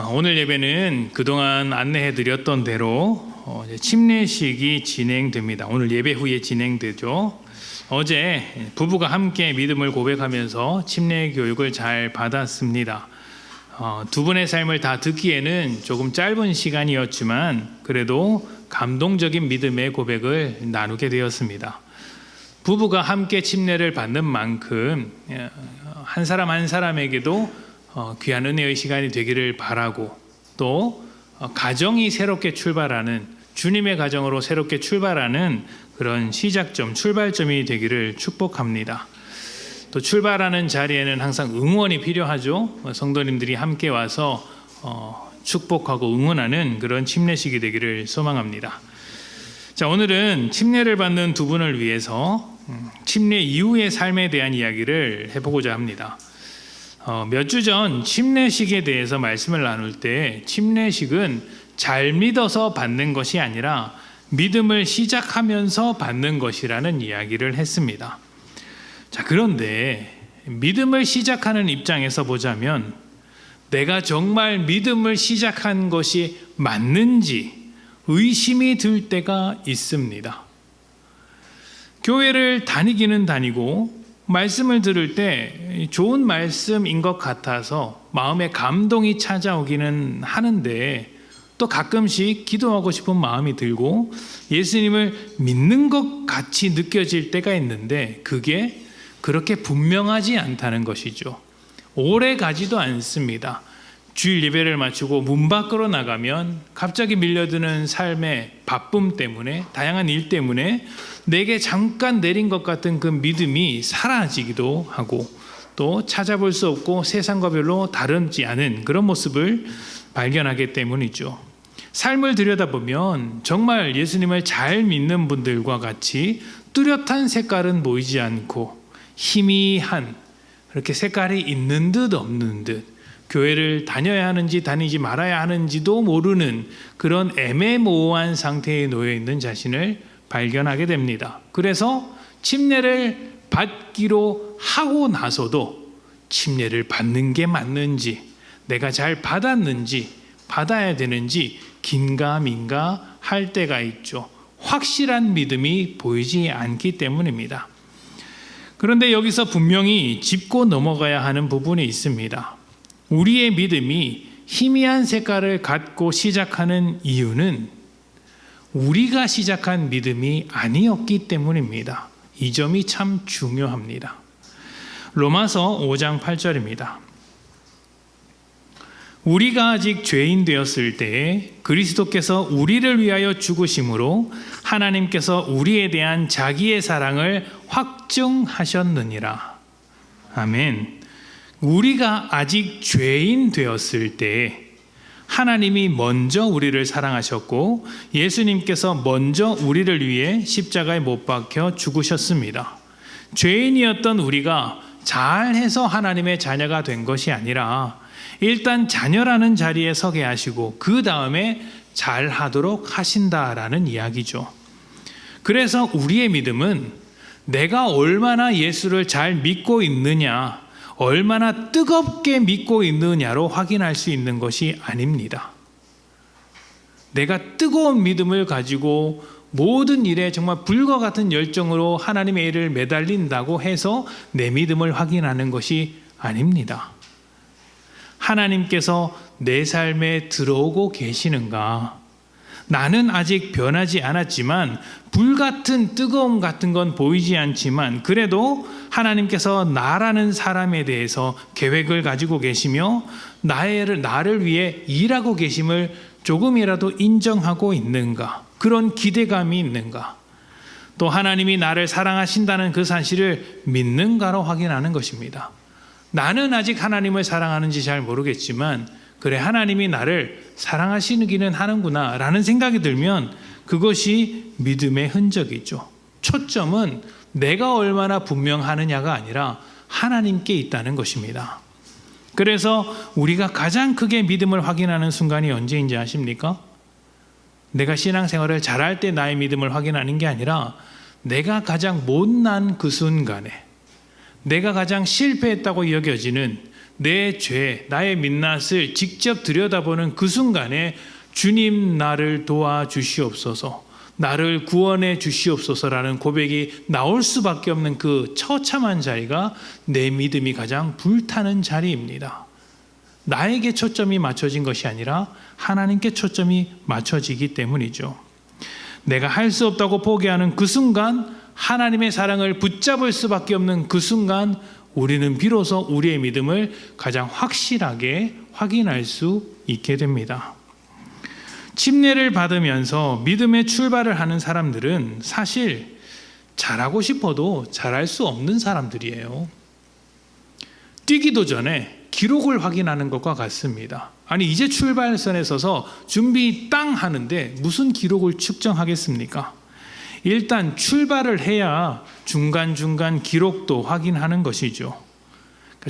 오늘 예배는 그동안 안내해드렸던 대로 이제 침례식이 진행됩니다. 오늘 예배 후에 진행되죠. 어제 부부가 함께 믿음을 고백하면서 침례 교육을 잘 받았습니다. 두 분의 삶을 다 듣기에는 조금 짧은 시간이었지만 그래도 감동적인 믿음의 고백을 나누게 되었습니다. 부부가 함께 침례를 받는 만큼 한 사람 한 사람에게도 귀한 은혜의 시간이 되기를 바라고, 또 가정이 새롭게 출발하는, 주님의 가정으로 새롭게 출발하는 그런 시작점, 출발점이 되기를 축복합니다. 또 출발하는 자리에는 항상 응원이 필요하죠. 성도님들이 함께 와서 축복하고 응원하는 그런 침례식이 되기를 소망합니다. 자, 오늘은 침례를 받는 두 분을 위해서 침례 이후의 삶에 대한 이야기를 해보고자 합니다. 몇 주 전 침례식에 대해서 말씀을 나눌 때 침례식은 잘 믿어서 받는 것이 아니라 믿음을 시작하면서 받는 것이라는 이야기를 했습니다. 자, 그런데 믿음을 시작하는 입장에서 보자면 내가 정말 믿음을 시작한 것이 맞는지 의심이 들 때가 있습니다. 교회를 다니기는 다니고 말씀을 들을 때 좋은 말씀인 것 같아서 마음에 감동이 찾아오기는 하는데, 또 가끔씩 기도하고 싶은 마음이 들고 예수님을 믿는 것 같이 느껴질 때가 있는데 그게 그렇게 분명하지 않다는 것이죠. 오래 가지도 않습니다. 주일 예배를 마치고 문 밖으로 나가면 갑자기 밀려드는 삶의 바쁨 때문에, 다양한 일 때문에 내게 잠깐 내린 것 같은 그 믿음이 사라지기도 하고, 또 찾아볼 수 없고 세상과 별로 다르지 않은 그런 모습을 발견하기 때문이죠. 삶을 들여다보면 정말 예수님을 잘 믿는 분들과 같이 뚜렷한 색깔은 보이지 않고 희미한, 그렇게 색깔이 있는 듯 없는 듯, 교회를 다녀야 하는지 다니지 말아야 하는지도 모르는 그런 애매모호한 상태에 놓여 있는 자신을 발견하게 됩니다. 그래서 침례를 받기로 하고 나서도 침례를 받는 게 맞는지, 내가 잘 받았는지, 받아야 되는지 긴가민가 할 때가 있죠. 확실한 믿음이 보이지 않기 때문입니다. 그런데 여기서 분명히 짚고 넘어가야 하는 부분이 있습니다. 우리의 믿음이 희미한 색깔을 갖고 시작하는 이유는 우리가 시작한 믿음이 아니었기 때문입니다. 이 점이 참 중요합니다. 로마서 5장 8절입니다. 우리가 아직 죄인 되었을 때에 그리스도께서 우리를 위하여 죽으심으로 하나님께서 우리에 대한 자기의 사랑을 확증하셨느니라. 아멘. 우리가 아직 죄인 되었을 때 하나님이 먼저 우리를 사랑하셨고 예수님께서 먼저 우리를 위해 십자가에 못 박혀 죽으셨습니다. 죄인이었던 우리가 잘해서 하나님의 자녀가 된 것이 아니라 일단 자녀라는 자리에 서게 하시고 그 다음에 잘하도록 하신다라는 이야기죠. 그래서 우리의 믿음은 내가 얼마나 예수를 잘 믿고 있느냐, 얼마나 뜨겁게 믿고 있느냐로 확인할 수 있는 것이 아닙니다. 내가 뜨거운 믿음을 가지고 모든 일에 정말 불과 같은 열정으로 하나님의 일을 매달린다고 해서 내 믿음을 확인하는 것이 아닙니다. 하나님께서 내 삶에 들어오고 계시는가? 나는 아직 변하지 않았지만 불같은 뜨거움 같은 건 보이지 않지만 그래도 하나님께서 나라는 사람에 대해서 계획을 가지고 계시며 나를 위해 일하고 계심을 조금이라도 인정하고 있는가? 그런 기대감이 있는가? 또 하나님이 나를 사랑하신다는 그 사실을 믿는가로 확인하는 것입니다. 나는 아직 하나님을 사랑하는지 잘 모르겠지만 그래, 하나님이 나를 사랑하시기는 하는구나 라는 생각이 들면 그것이 믿음의 흔적이죠. 초점은 내가 얼마나 분명하느냐가 아니라 하나님께 있다는 것입니다. 그래서 우리가 가장 크게 믿음을 확인하는 순간이 언제인지 아십니까? 내가 신앙생활을 잘할 때 나의 믿음을 확인하는 게 아니라 내가 가장 못난 그 순간에, 내가 가장 실패했다고 여겨지는 내 죄, 나의 민낯을 직접 들여다보는 그 순간에 주님 나를 도와주시옵소서, 나를 구원해 주시옵소서라는 고백이 나올 수밖에 없는 그 처참한 자리가 내 믿음이 가장 불타는 자리입니다. 나에게 초점이 맞춰진 것이 아니라 하나님께 초점이 맞춰지기 때문이죠. 내가 할 수 없다고 포기하는 그 순간, 하나님의 사랑을 붙잡을 수밖에 없는 그 순간, 우리는 비로소 우리의 믿음을 가장 확실하게 확인할 수 있게 됩니다. 침례를 받으면서 믿음의 출발을 하는 사람들은 사실 잘하고 싶어도 잘할 수 없는 사람들이에요. 뛰기도 전에 기록을 확인하는 것과 같습니다. 아니, 이제 출발선에 서서 준비 땅 하는데 무슨 기록을 측정하겠습니까? 일단 출발을 해야 중간중간 기록도 확인하는 것이죠.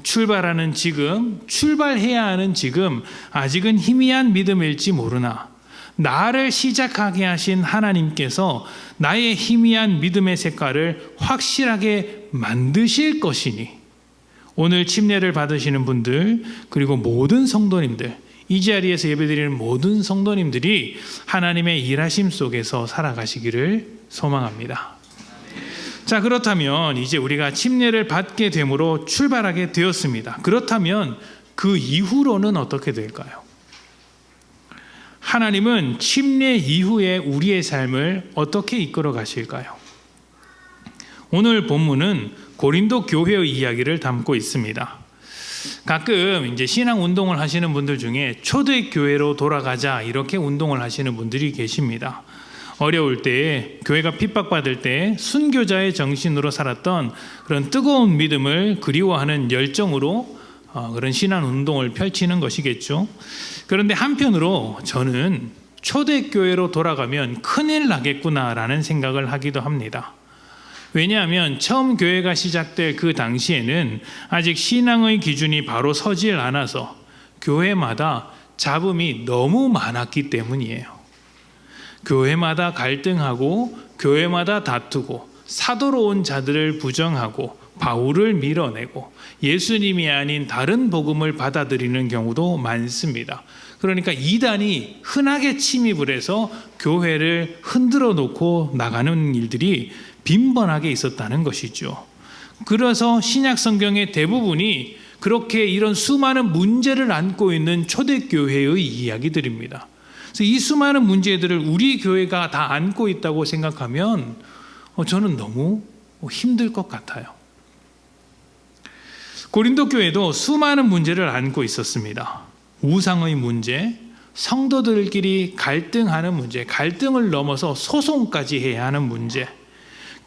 출발하는 지금, 출발해야 하는 지금, 아직은 희미한 믿음일지 모르나 나를 시작하게 하신 하나님께서 나의 희미한 믿음의 색깔을 확실하게 만드실 것이니, 오늘 침례를 받으시는 분들, 그리고 모든 성도님들, 이 자리에서 예배드리는 모든 성도님들이 하나님의 일하심 속에서 살아가시기를 소망합니다. 자, 그렇다면 이제 우리가 침례를 받게 됨으로 출발하게 되었습니다. 그렇다면 그 이후로는 어떻게 될까요? 하나님은 침례 이후에 우리의 삶을 어떻게 이끌어 가실까요? 오늘 본문은 고린도 교회의 이야기를 담고 있습니다. 가끔 이제 신앙 운동을 하시는 분들 중에 초대교회로 돌아가자 이렇게 운동을 하시는 분들이 계십니다. 어려울 때, 교회가 핍박받을 때 순교자의 정신으로 살았던 그런 뜨거운 믿음을 그리워하는 열정으로 그런 신앙 운동을 펼치는 것이겠죠. 그런데 한편으로 저는 초대교회로 돌아가면 큰일 나겠구나라는 생각을 하기도 합니다. 왜냐하면 처음 교회가 시작될 그 당시에는 아직 신앙의 기준이 바로 서질 않아서 교회마다 잡음이 너무 많았기 때문이에요. 교회마다 갈등하고 교회마다 다투고 사도로 온 자들을 부정하고 바울을 밀어내고 예수님이 아닌 다른 복음을 받아들이는 경우도 많습니다. 그러니까 이단이 흔하게 침입을 해서 교회를 흔들어 놓고 나가는 일들이 빈번하게 있었다는 것이죠. 그래서 신약 성경의 대부분이 그렇게 이런 수많은 문제를 안고 있는 초대교회의 이야기들입니다. 그래서 이 수많은 문제들을 우리 교회가 다 안고 있다고 생각하면 저는 너무 힘들 것 같아요. 고린도 교회도 수많은 문제를 안고 있었습니다. 우상의 문제, 성도들끼리 갈등하는 문제, 갈등을 넘어서 소송까지 해야 하는 문제,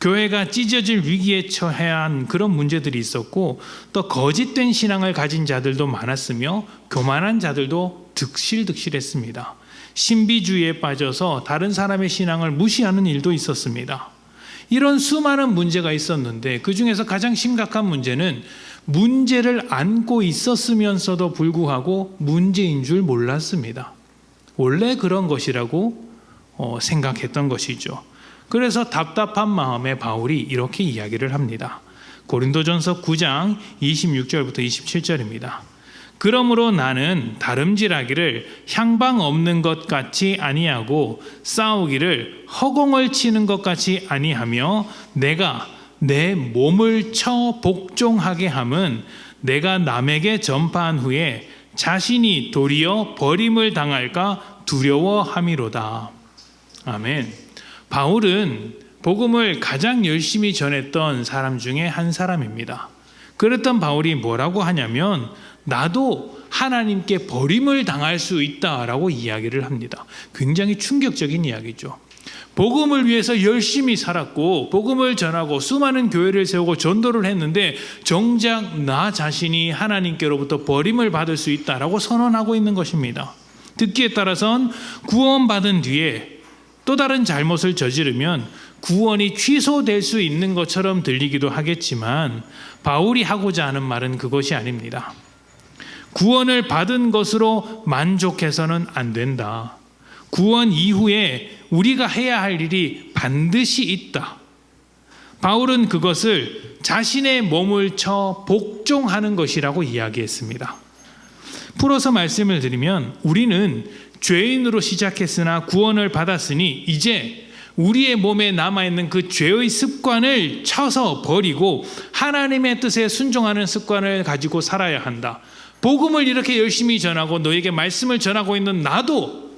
교회가 찢어질 위기에 처해야 한 그런 문제들이 있었고, 또 거짓된 신앙을 가진 자들도 많았으며 교만한 자들도 득실득실했습니다. 신비주의에 빠져서 다른 사람의 신앙을 무시하는 일도 있었습니다. 이런 수많은 문제가 있었는데 그 중에서 가장 심각한 문제는 문제를 안고 있었으면서도 불구하고 문제인 줄 몰랐습니다. 원래 그런 것이라고 생각했던 것이죠. 그래서 답답한 마음에 바울이 이렇게 이야기를 합니다. 고린도전서 9장 26절부터 27절입니다. 그러므로 나는 다름질하기를 향방 없는 것 같이 아니하고 싸우기를 허공을 치는 것 같이 아니하며 내가 내 몸을 쳐 복종하게 함은 내가 남에게 전파한 후에 자신이 도리어 버림을 당할까 두려워함이로다. 아멘. 바울은 복음을 가장 열심히 전했던 사람 중에 한 사람입니다. 그랬던 바울이 뭐라고 하냐면 나도 하나님께 버림을 당할 수 있다라고 이야기를 합니다. 굉장히 충격적인 이야기죠. 복음을 위해서 열심히 살았고 복음을 전하고 수많은 교회를 세우고 전도를 했는데 정작 나 자신이 하나님께로부터 버림을 받을 수 있다라고 선언하고 있는 것입니다. 듣기에 따라선 구원받은 뒤에 또 다른 잘못을 저지르면 구원이 취소될 수 있는 것처럼 들리기도 하겠지만 바울이 하고자 하는 말은 그것이 아닙니다. 구원을 받은 것으로 만족해서는 안 된다. 구원 이후에 우리가 해야 할 일이 반드시 있다. 바울은 그것을 자신의 몸을 쳐 복종하는 것이라고 이야기했습니다. 풀어서 말씀을 드리면 우리는 죄인으로 시작했으나 구원을 받았으니 이제 우리의 몸에 남아있는 그 죄의 습관을 쳐서 버리고 하나님의 뜻에 순종하는 습관을 가지고 살아야 한다. 복음을 이렇게 열심히 전하고 너에게 말씀을 전하고 있는 나도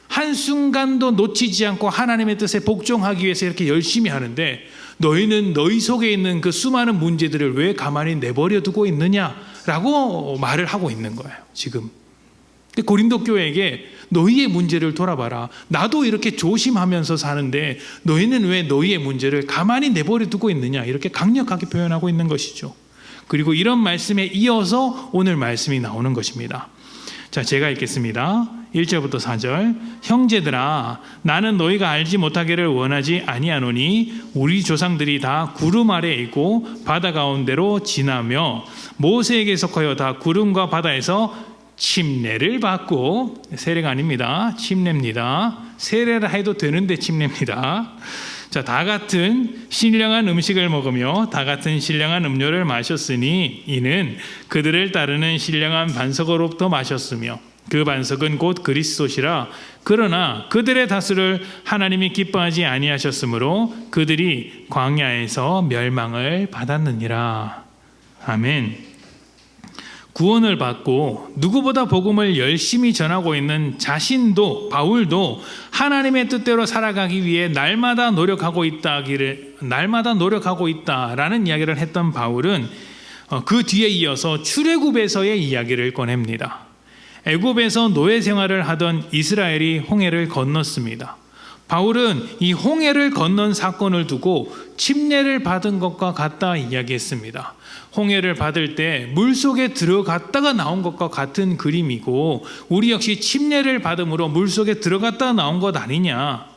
한순간도 놓치지 않고 하나님의 뜻에 복종하기 위해서 이렇게 열심히 하는데 너희는 너희 속에 있는 그 수많은 문제들을 왜 가만히 내버려 두고 있느냐라고 말을 하고 있는 거예요. 지금 고린도 교회에게 너희의 문제를 돌아봐라. 나도 이렇게 조심하면서 사는데 너희는 왜 너희의 문제를 가만히 내버려 두고 있느냐, 이렇게 강력하게 표현하고 있는 것이죠. 그리고 이런 말씀에 이어서 오늘 말씀이 나오는 것입니다. 자, 제가 읽겠습니다. 1절부터 4절. 형제들아, 나는 너희가 알지 못하기를 원하지 아니하노니 우리 조상들이 다 구름 아래에 있고 바다 가운데로 지나며 모세에게 속하여 다 구름과 바다에서 침례를 받고, 세례가 아닙니다. 침례입니다. 세례를 해도 되는데 침례입니다. 자, 다 같은 신령한 음식을 먹으며 다 같은 신령한 음료를 마셨으니 이는 그들을 따르는 신령한 반석으로부터 마셨으며 그 반석은 곧 그리스도시라. 그러나 그들의 다수를 하나님이 기뻐하지 아니하셨으므로 그들이 광야에서 멸망을 받았느니라. 아멘. 구원을 받고 누구보다 복음을 열심히 전하고 있는 자신도, 바울도 하나님의 뜻대로 살아가기 위해 날마다 노력하고 있다라는 이야기를 했던 바울은 그 뒤에 이어서 출애굽에서의 이야기를 꺼냅니다. 애굽에서 노예 생활을 하던 이스라엘이 홍해를 건넜습니다. 바울은 이 홍해를 건넌 사건을 두고 침례를 받은 것과 같다 이야기했습니다. 홍해를 받을 때 물속에 들어갔다가 나온 것과 같은 그림이고 우리 역시 침례를 받음으로 물속에 들어갔다가 나온 것 아니냐.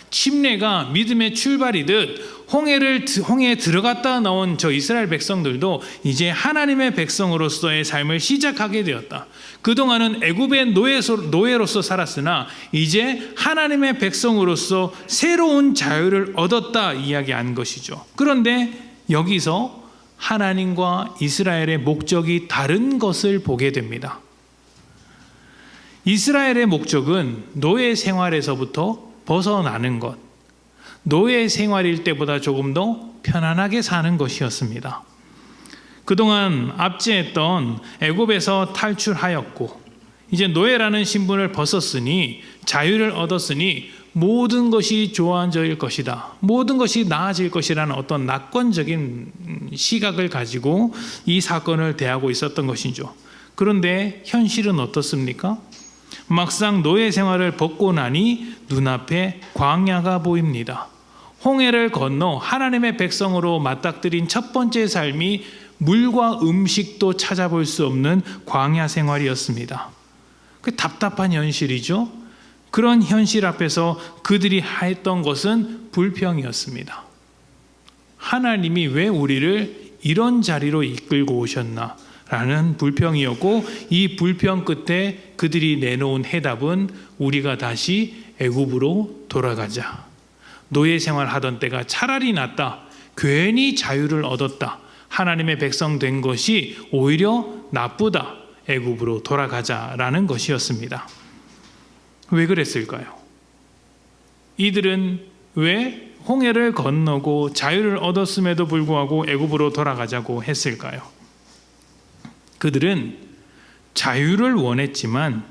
침례가 믿음의 출발이듯 홍해에 들어갔다 나온 저 이스라엘 백성들도 이제 하나님의 백성으로서의 삶을 시작하게 되었다. 그동안은 애굽의 노예로서 살았으나 이제 하나님의 백성으로서 새로운 자유를 얻었다 이야기한 것이죠. 그런데 여기서 하나님과 이스라엘의 목적이 다른 것을 보게 됩니다. 이스라엘의 목적은 노예 생활에서부터 벗어나는 것, 노예 생활일 때보다 조금 더 편안하게 사는 것이었습니다. 그동안 압제했던 애굽에서 탈출하였고 이제 노예라는 신분을 벗었으니 자유를 얻었으니 모든 것이 좋아질 것이다, 모든 것이 나아질 것이라는 어떤 낙관적인 시각을 가지고 이 사건을 대하고 있었던 것이죠. 그런데 현실은 어떻습니까? 막상 노예 생활을 벗고 나니 눈앞에 광야가 보입니다. 홍해를 건너 하나님의 백성으로 맞닥뜨린 첫 번째 삶이 물과 음식도 찾아볼 수 없는 광야 생활이었습니다. 그 답답한 현실이죠. 그런 현실 앞에서 그들이 했던 것은 불평이었습니다. 하나님이 왜 우리를 이런 자리로 이끌고 오셨나? 라는 불평이었고 이 불평 끝에 그들이 내놓은 해답은 우리가 다시 애굽으로 돌아가자. 노예 생활하던 때가 차라리 낫다. 괜히 자유를 얻었다. 하나님의 백성 된 것이 오히려 나쁘다. 애굽으로 돌아가자라는 것이었습니다. 왜 그랬을까요? 이들은 왜 홍해를 건너고 자유를 얻었음에도 불구하고 애굽으로 돌아가자고 했을까요? 그들은 자유를 원했지만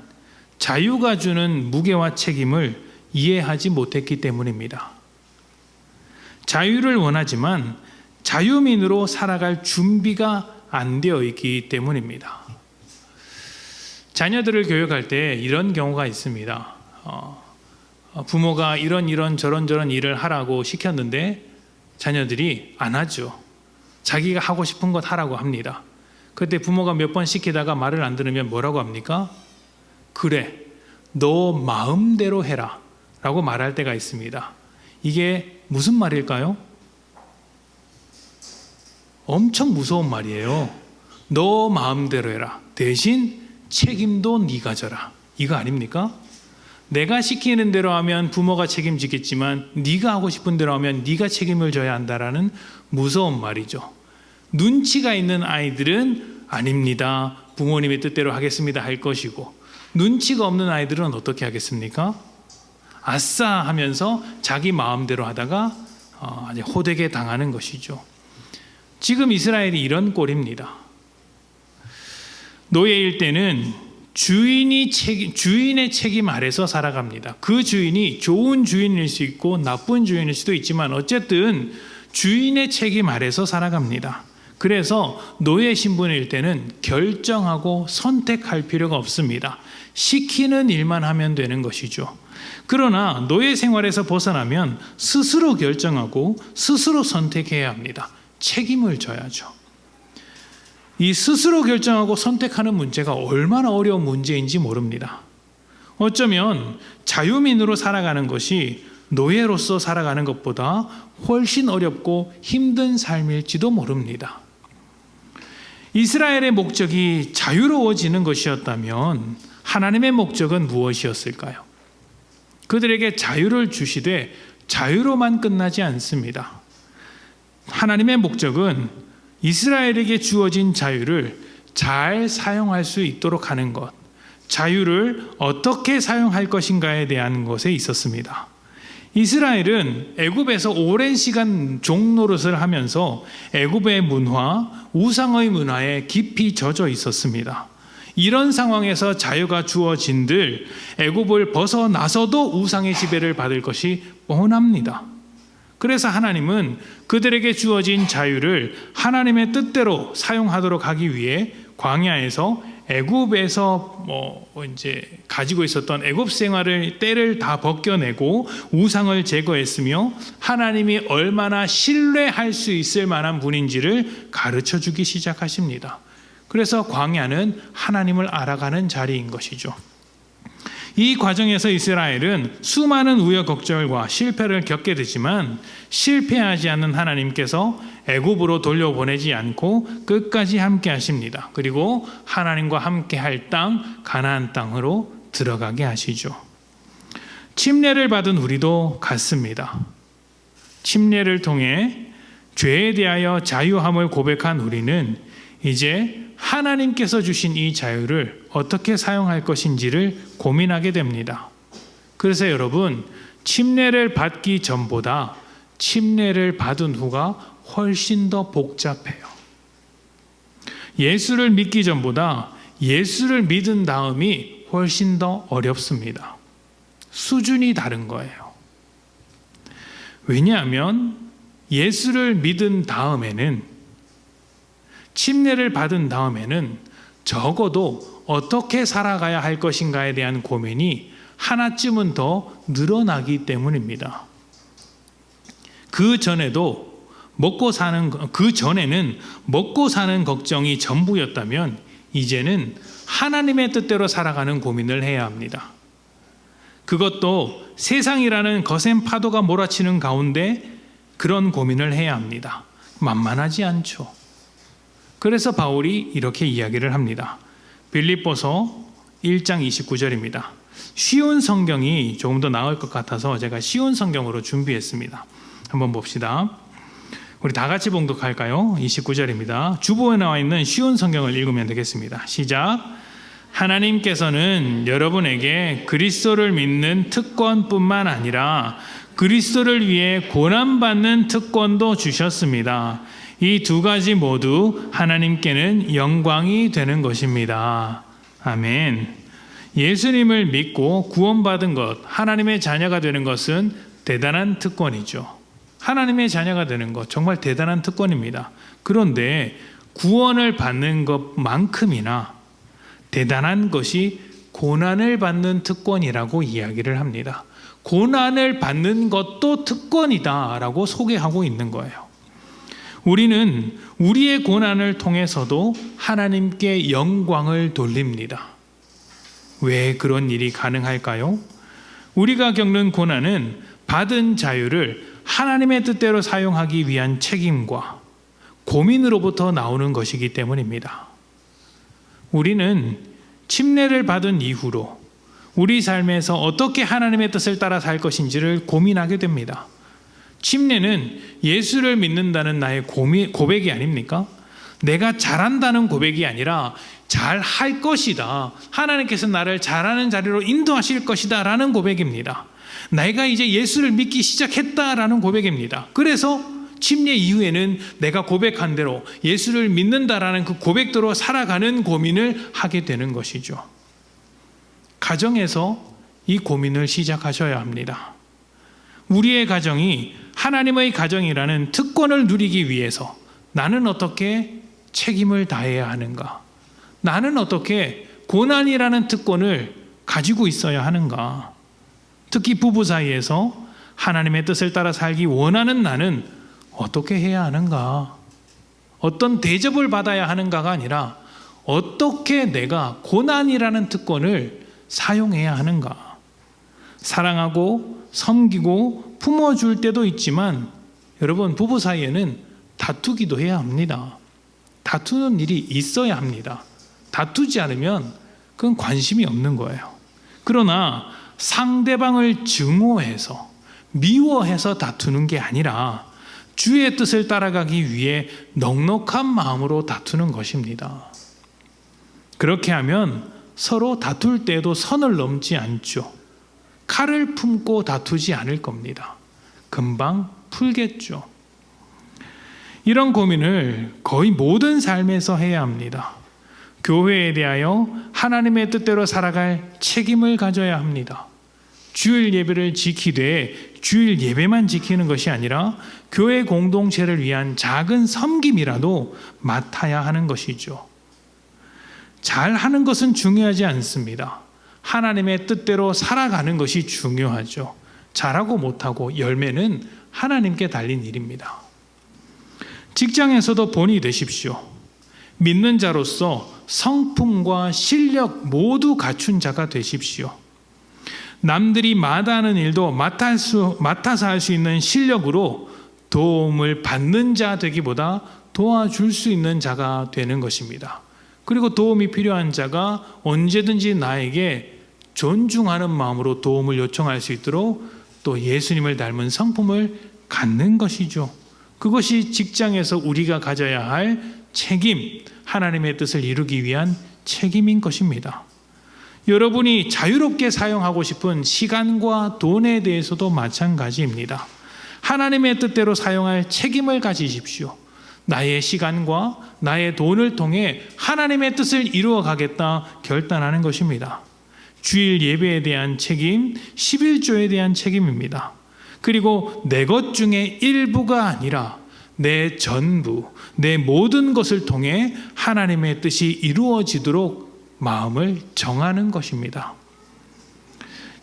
자유가 주는 무게와 책임을 이해하지 못했기 때문입니다. 자유를 원하지만 자유민으로 살아갈 준비가 안 되어 있기 때문입니다. 자녀들을 교육할 때 이런 경우가 있습니다. 부모가 이런 저런 일을 하라고 시켰는데 자녀들이 안 하죠. 자기가 하고 싶은 것 하라고 합니다. 그때 부모가 몇 번 시키다가 말을 안 들으면 뭐라고 합니까? 그래, 너 마음대로 해라 라고 말할 때가 있습니다. 이게 무슨 말일까요? 엄청 무서운 말이에요. 너 마음대로 해라. 대신 책임도 네가 져라. 이거 아닙니까? 내가 시키는 대로 하면 부모가 책임지겠지만 네가 하고 싶은 대로 하면 네가 책임을 져야 한다라는 무서운 말이죠. 눈치가 있는 아이들은 아닙니다, 부모님의 뜻대로 하겠습니다 할 것이고, 눈치가 없는 아이들은 어떻게 하겠습니까? 아싸 하면서 자기 마음대로 하다가 호되게 당하는 것이죠. 지금 이스라엘이 이런 꼴입니다. 노예일 때는 주인의 책임 아래서 살아갑니다. 그 주인이 좋은 주인일 수 있고 나쁜 주인일 수도 있지만 어쨌든 주인의 책임 아래서 살아갑니다. 그래서 노예 신분일 때는 결정하고 선택할 필요가 없습니다. 시키는 일만 하면 되는 것이죠. 그러나 노예 생활에서 벗어나면 스스로 결정하고 스스로 선택해야 합니다. 책임을 져야죠. 이 스스로 결정하고 선택하는 문제가 얼마나 어려운 문제인지 모릅니다. 어쩌면 자유민으로 살아가는 것이 노예로서 살아가는 것보다 훨씬 어렵고 힘든 삶일지도 모릅니다. 이스라엘의 목적이 자유로워지는 것이었다면 하나님의 목적은 무엇이었을까요? 그들에게 자유를 주시되 자유로만 끝나지 않습니다. 하나님의 목적은 이스라엘에게 주어진 자유를 잘 사용할 수 있도록 하는 것, 자유를 어떻게 사용할 것인가에 대한 것에 있었습니다. 이스라엘은 애굽에서 오랜 시간 종노릇을 하면서 애굽의 문화, 우상의 문화에 깊이 젖어 있었습니다. 이런 상황에서 자유가 주어진들 애굽을 벗어나서도 우상의 지배를 받을 것이 뻔합니다. 그래서 하나님은 그들에게 주어진 자유를 하나님의 뜻대로 사용하도록 하기 위해 광야에서 애굽에서 이제 가지고 있었던 애굽 생활을 때를 다 벗겨내고 우상을 제거했으며 하나님이 얼마나 신뢰할 수 있을 만한 분인지를 가르쳐 주기 시작하십니다. 그래서 광야는 하나님을 알아가는 자리인 것이죠. 이 과정에서 이스라엘은 수많은 우여곡절과 실패를 겪게 되지만 실패하지 않는 하나님께서 애굽으로 돌려보내지 않고 끝까지 함께 하십니다. 그리고 하나님과 함께 할 땅, 가나안 땅으로 들어가게 하시죠. 침례를 받은 우리도 같습니다. 침례를 통해 죄에 대하여 자유함을 고백한 우리는 이제 하나님께서 주신 이 자유를 어떻게 사용할 것인지를 고민하게 됩니다. 그래서 여러분, 침례를 받기 전보다 침례를 받은 후가 훨씬 더 복잡해요. 예수를 믿기 전보다 예수를 믿은 다음이 훨씬 더 어렵습니다. 수준이 다른 거예요. 왜냐하면 예수를 믿은 다음에는, 침례를 받은 다음에는 적어도 어떻게 살아가야 할 것인가에 대한 고민이 하나쯤은 더 늘어나기 때문입니다. 그 전에는 먹고 사는 걱정이 전부였다면 이제는 하나님의 뜻대로 살아가는 고민을 해야 합니다. 그것도 세상이라는 거센 파도가 몰아치는 가운데 그런 고민을 해야 합니다. 만만하지 않죠. 그래서 바울이 이렇게 이야기를 합니다. 빌립보서 1장 29절입니다. 쉬운 성경이 조금 더 나을 것 같아서 제가 쉬운 성경으로 준비했습니다. 한번 봅시다. 우리 다 같이 봉독할까요? 29절입니다. 주보에 나와 있는 쉬운 성경을 읽으면 되겠습니다. 시작. 하나님께서는 여러분에게 그리스도를 믿는 특권뿐만 아니라 그리스도를 위해 고난받는 특권도 주셨습니다. 이 두 가지 모두 하나님께는 영광이 되는 것입니다. 아멘. 예수님을 믿고 구원받은 것, 하나님의 자녀가 되는 것은 대단한 특권이죠. 하나님의 자녀가 되는 것, 정말 대단한 특권입니다. 그런데 구원을 받는 것만큼이나 대단한 것이 고난을 받는 특권이라고 이야기를 합니다. 고난을 받는 것도 특권이다라고 소개하고 있는 거예요. 우리는 우리의 고난을 통해서도 하나님께 영광을 돌립니다. 왜 그런 일이 가능할까요? 우리가 겪는 고난은 받은 자유를 하나님의 뜻대로 사용하기 위한 책임과 고민으로부터 나오는 것이기 때문입니다. 우리는 침례를 받은 이후로 우리 삶에서 어떻게 하나님의 뜻을 따라 살 것인지를 고민하게 됩니다. 침례는 예수를 믿는다는 나의 고백이 아닙니까? 내가 잘한다는 고백이 아니라 잘할 것이다. 하나님께서 나를 잘하는 자리로 인도하실 것이다 라는 고백입니다. 내가 이제 예수를 믿기 시작했다라는 고백입니다. 그래서 침례 이후에는 내가 고백한 대로 예수를 믿는다라는 그 고백대로 살아가는 고민을 하게 되는 것이죠. 가정에서 이 고민을 시작하셔야 합니다. 우리의 가정이 하나님의 가정이라는 특권을 누리기 위해서 나는 어떻게 책임을 다해야 하는가? 나는 어떻게 고난이라는 특권을 가지고 있어야 하는가? 특히 부부 사이에서 하나님의 뜻을 따라 살기 원하는 나는 어떻게 해야 하는가? 어떤 대접을 받아야 하는가가 아니라 어떻게 내가 고난이라는 특권을 사용해야 하는가? 사랑하고 섬기고 품어줄 때도 있지만 여러분, 부부 사이에는 다투기도 해야 합니다. 다투는 일이 있어야 합니다. 다투지 않으면 그건 관심이 없는 거예요. 그러나 상대방을 증오해서 미워해서 다투는 게 아니라 주의 뜻을 따라가기 위해 넉넉한 마음으로 다투는 것입니다. 그렇게 하면 서로 다툴 때도 선을 넘지 않죠. 칼을 품고 다투지 않을 겁니다. 금방 풀겠죠. 이런 고민을 거의 모든 삶에서 해야 합니다. 교회에 대하여 하나님의 뜻대로 살아갈 책임을 가져야 합니다. 주일 예배를 지키되 주일 예배만 지키는 것이 아니라 교회 공동체를 위한 작은 섬김이라도 맡아야 하는 것이죠. 잘하는 것은 중요하지 않습니다. 하나님의 뜻대로 살아가는 것이 중요하죠. 잘하고 못하고 열매는 하나님께 달린 일입니다. 직장에서도 본이 되십시오. 믿는 자로서 성품과 실력 모두 갖춘 자가 되십시오. 남들이 마다하는 일도 맡아서 할 수 있는 실력으로 도움을 받는 자 되기보다 도와줄 수 있는 자가 되는 것입니다. 그리고 도움이 필요한 자가 언제든지 나에게 존중하는 마음으로 도움을 요청할 수 있도록 또 예수님을 닮은 성품을 갖는 것이죠. 그것이 직장에서 우리가 가져야 할 책임, 하나님의 뜻을 이루기 위한 책임인 것입니다. 여러분이 자유롭게 사용하고 싶은 시간과 돈에 대해서도 마찬가지입니다. 하나님의 뜻대로 사용할 책임을 가지십시오. 나의 시간과 나의 돈을 통해 하나님의 뜻을 이루어 가겠다 결단하는 것입니다. 주일 예배에 대한 책임, 11조에 대한 책임입니다. 그리고 내 것 중에 일부가 아니라 내 전부, 내 모든 것을 통해 하나님의 뜻이 이루어지도록 마음을 정하는 것입니다.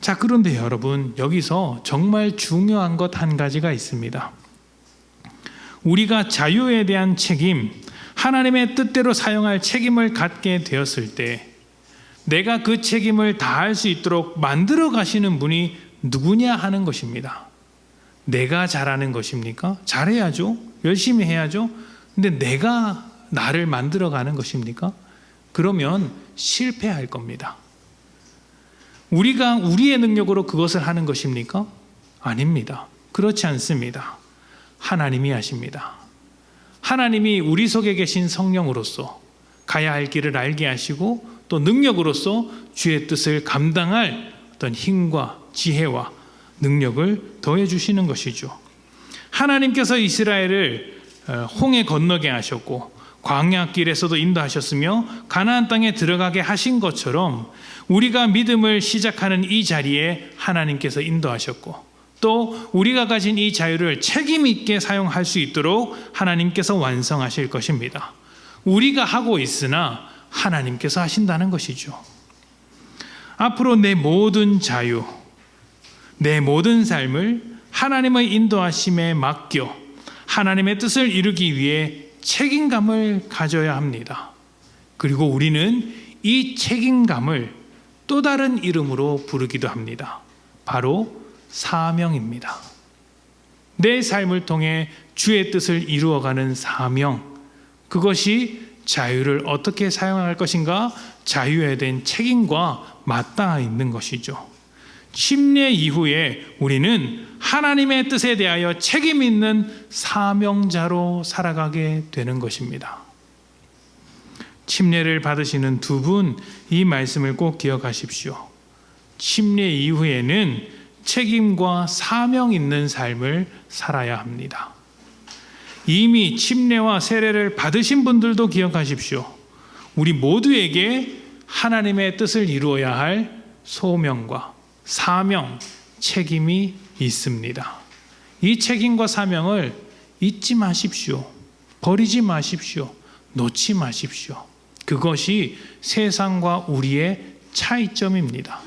자, 그런데 여러분, 여기서 정말 중요한 것 한 가지가 있습니다. 우리가 자유에 대한 책임, 하나님의 뜻대로 사용할 책임을 갖게 되었을 때 내가 그 책임을 다할 수 있도록 만들어 가시는 분이 누구냐 하는 것입니다. 내가 잘하는 것입니까? 잘해야죠. 열심히 해야죠. 근데 내가 나를 만들어 가는 것입니까? 그러면 실패할 겁니다. 우리가 우리의 능력으로 그것을 하는 것입니까? 아닙니다. 그렇지 않습니다. 하나님이 하십니다. 하나님이 우리 속에 계신 성령으로서 가야 할 길을 알게 하시고 또 능력으로서 주의 뜻을 감당할 어떤 힘과 지혜와 능력을 더해 주시는 것이죠. 하나님께서 이스라엘을 홍해 건너게 하셨고 광야길에서도 인도하셨으며 가나안 땅에 들어가게 하신 것처럼 우리가 믿음을 시작하는 이 자리에 하나님께서 인도하셨고 또 우리가 가진 이 자유를 책임 있게 사용할 수 있도록 하나님께서 완성하실 것입니다. 우리가 하고 있으나 하나님께서 하신다는 것이죠. 앞으로 내 모든 자유, 내 모든 삶을 하나님의 인도하심에 맡겨 하나님의 뜻을 이루기 위해 책임감을 가져야 합니다. 그리고 우리는 이 책임감을 또 다른 이름으로 부르기도 합니다. 바로 사명입니다. 내 삶을 통해 주의 뜻을 이루어가는 사명, 그것이 자유를 어떻게 사용할 것인가? 자유에 대한 책임과 맞닿아 있는 것이죠. 침례 이후에 우리는 하나님의 뜻에 대하여 책임 있는 사명자로 살아가게 되는 것입니다. 침례를 받으시는 두 분, 이 말씀을 꼭 기억하십시오. 침례 이후에는 책임과 사명 있는 삶을 살아야 합니다. 이미 침례와 세례를 받으신 분들도 기억하십시오. 우리 모두에게 하나님의 뜻을 이루어야 할 소명과 사명, 책임이 있습니다. 이 책임과 사명을 잊지 마십시오. 버리지 마십시오. 놓지 마십시오. 그것이 세상과 우리의 차이점입니다.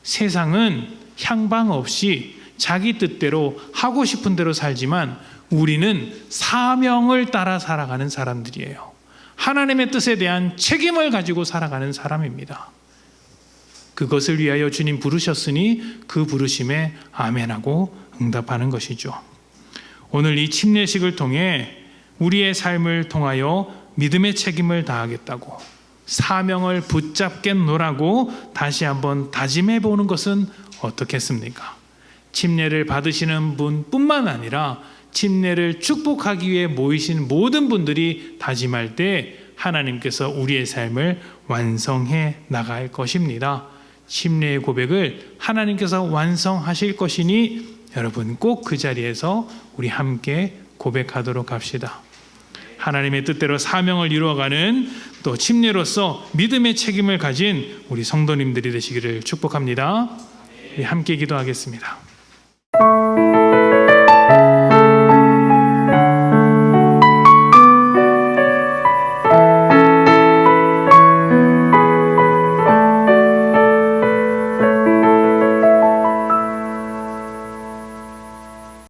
세상은 향방 없이 자기 뜻대로 하고 싶은 대로 살지만 우리는 사명을 따라 살아가는 사람들이에요. 하나님의 뜻에 대한 책임을 가지고 살아가는 사람입니다. 그것을 위하여 주님 부르셨으니 그 부르심에 아멘하고 응답하는 것이죠. 오늘 이 침례식을 통해 우리의 삶을 통하여 믿음의 책임을 다하겠다고, 사명을 붙잡겠노라고 다시 한번 다짐해 보는 것은 어떻겠습니까? 침례를 받으시는 분뿐만 아니라 침례를 축복하기 위해 모이신 모든 분들이 다짐할 때 하나님께서 우리의 삶을 완성해 나갈 것입니다. 침례의 고백을 하나님께서 완성하실 것이니 여러분 꼭 그 자리에서 우리 함께 고백하도록 합시다. 하나님의 뜻대로 사명을 이루어가는 또 침례로서 믿음의 책임을 가진 우리 성도님들이 되시기를 축복합니다. 우리 함께 기도하겠습니다.